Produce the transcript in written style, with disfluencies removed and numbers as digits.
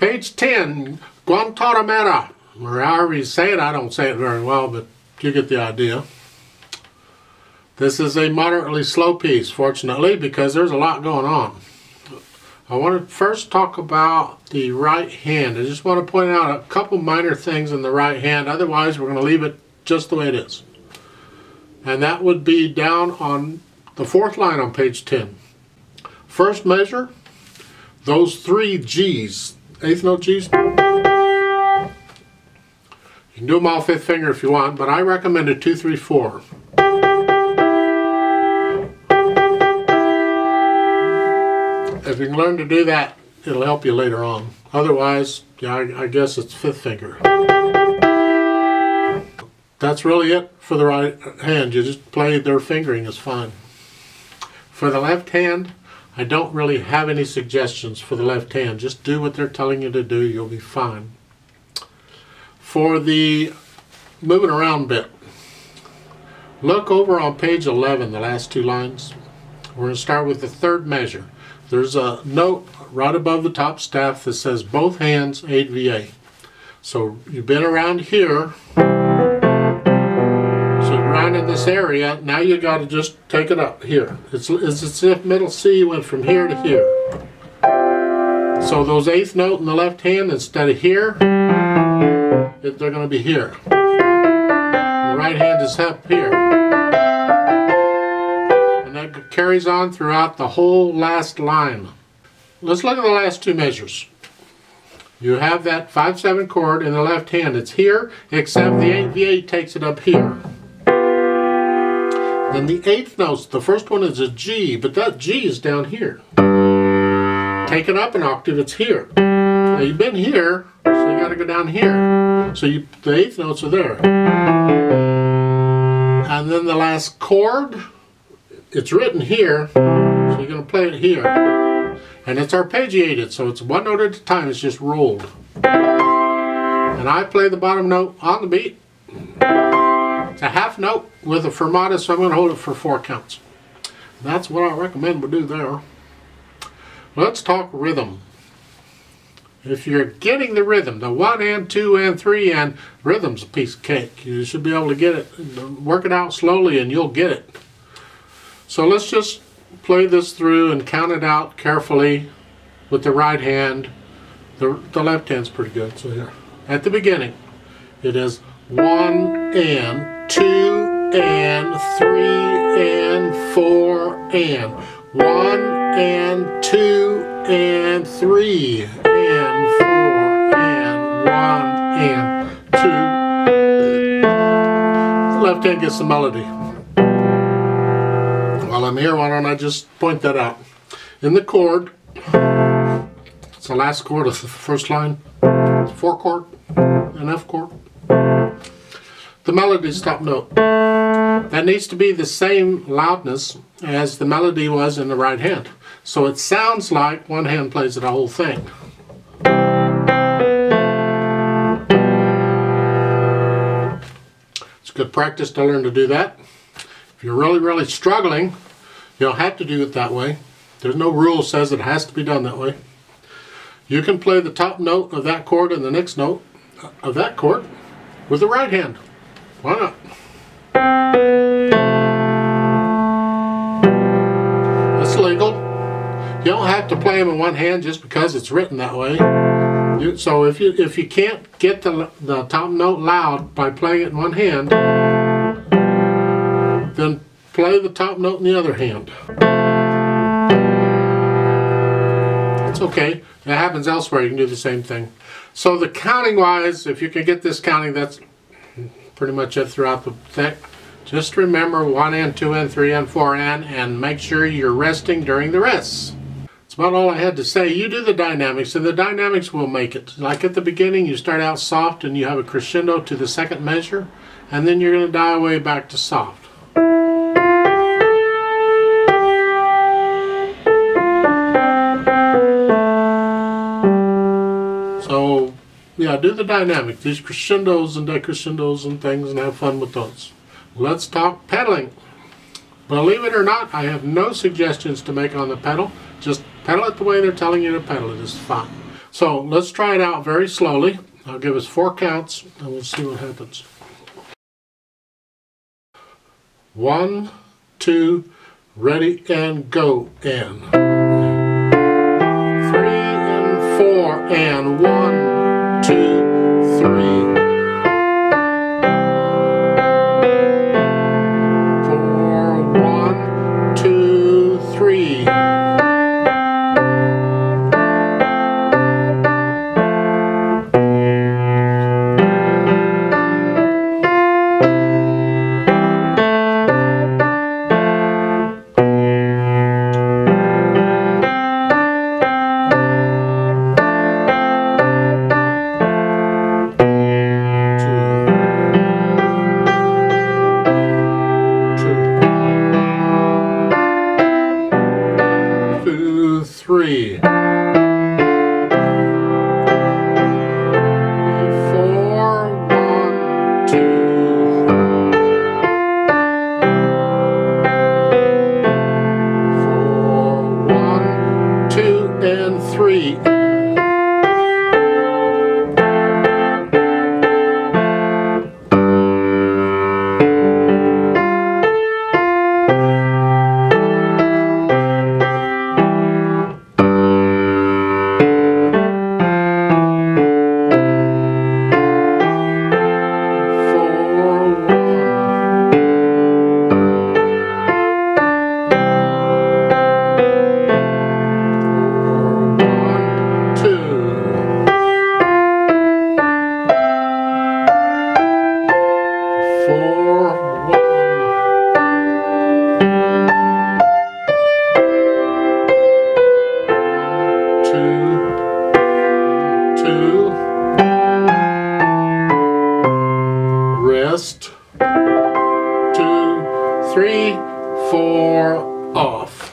Page 10, Guantanamera, or however you say it. I don't say it very well, but you get the idea. This is a moderately slow piece, fortunately, because there's a lot going on. I want to first talk about the right hand. I just want to point out a couple minor things in the right hand. Otherwise, we're going to leave it just the way it is. And that would be down on the fourth line on page 10. First measure, those three G's, eighth note G's. You can do them all fifth finger if you want, but I recommend a 2, 3, 4. If you can learn to do that, it'll help you later on. Otherwise, yeah, I guess it's fifth finger. That's really it for the right hand. You just play their fingering is fine. For the left hand, I don't really have any suggestions for the left hand. Just do what they're telling you to do. You'll be fine. For the moving around bit, look over on page 11, the last two lines. We're going to start with the third measure. There's a note right above the top staff that says both hands 8VA. So you've been around here. Around in this area, now you got to just take it up here. It's as if middle C went from here to here. So those eighth note in the left hand, instead of here, they're going to be here. The right hand is up here. And that carries on throughout the whole last line. Let's look at the last two measures. You have that 5/7 chord in the left hand. It's here, except the 8VA takes it up here. Then the eighth notes, the first one is a G, but that G is down here. Take it up an octave, it's here. Now you've been here, so you got to go down here. So the eighth notes are there. And then the last chord, it's written here, so you're going to play it here. And it's arpeggiated, so it's one note at a time, it's just rolled. And I play the bottom note on the beat. It's a half note with a fermata, so I'm going to hold it for 4 counts. That's what I recommend we do there. Let's talk rhythm. If you're getting the rhythm, the 1 and 2 and 3 and rhythm's a piece of cake. You should be able to get it. Work it out slowly and you'll get it. So let's just play this through and count it out carefully with the right hand. The left hand's pretty good. So here, at the beginning, it is 1 and 2 and 3 and 4 and 1 and 2 and 3 and 4 and 1 and 2. The left hand gets the melody. While I'm here, why don't I just point that out? In the chord, it's the last chord of the first line, 4 chord, an F chord. The melody's top note. That needs to be the same loudness as the melody was in the right hand. So it sounds like one hand plays the whole thing. It's good practice to learn to do that. If you're really struggling, you don't have to do it that way. There's no rule that says it has to be done that way. You can play the top note of that chord and the next note of that chord with the right hand. Why not? That's legal. You don't have to play them in one hand just because it's written that way. So if you can't get the top note loud by playing it in one hand, then play the top note in the other hand. It's okay. It happens elsewhere. You can do the same thing. So the counting wise, if you can get this counting, that's pretty much it throughout the thing. Just remember 1 and 2 and 3 and 4 and make sure you're resting during the rests. That's about all I had to say. You do the dynamics, and the dynamics will make it. Like at the beginning, you start out soft and you have a crescendo to the second measure, and then you're going to die away back to soft. So, yeah, do the dynamic, these crescendos and decrescendos and things, and have fun with those. Let's talk pedaling. Believe it or not, I have no suggestions to make on the pedal. Just pedal it the way they're telling you to pedal it. It's fine. So let's try it out very slowly. I'll give us 4 counts and we'll see what happens. 1, 2, ready and go, and 3 and 4, and 1, 2, 3. 4, 1, 2, 3. 3. 4, 1, 2. 4, 1, 2, and 3. 2, rest, 2, 3, 4, off.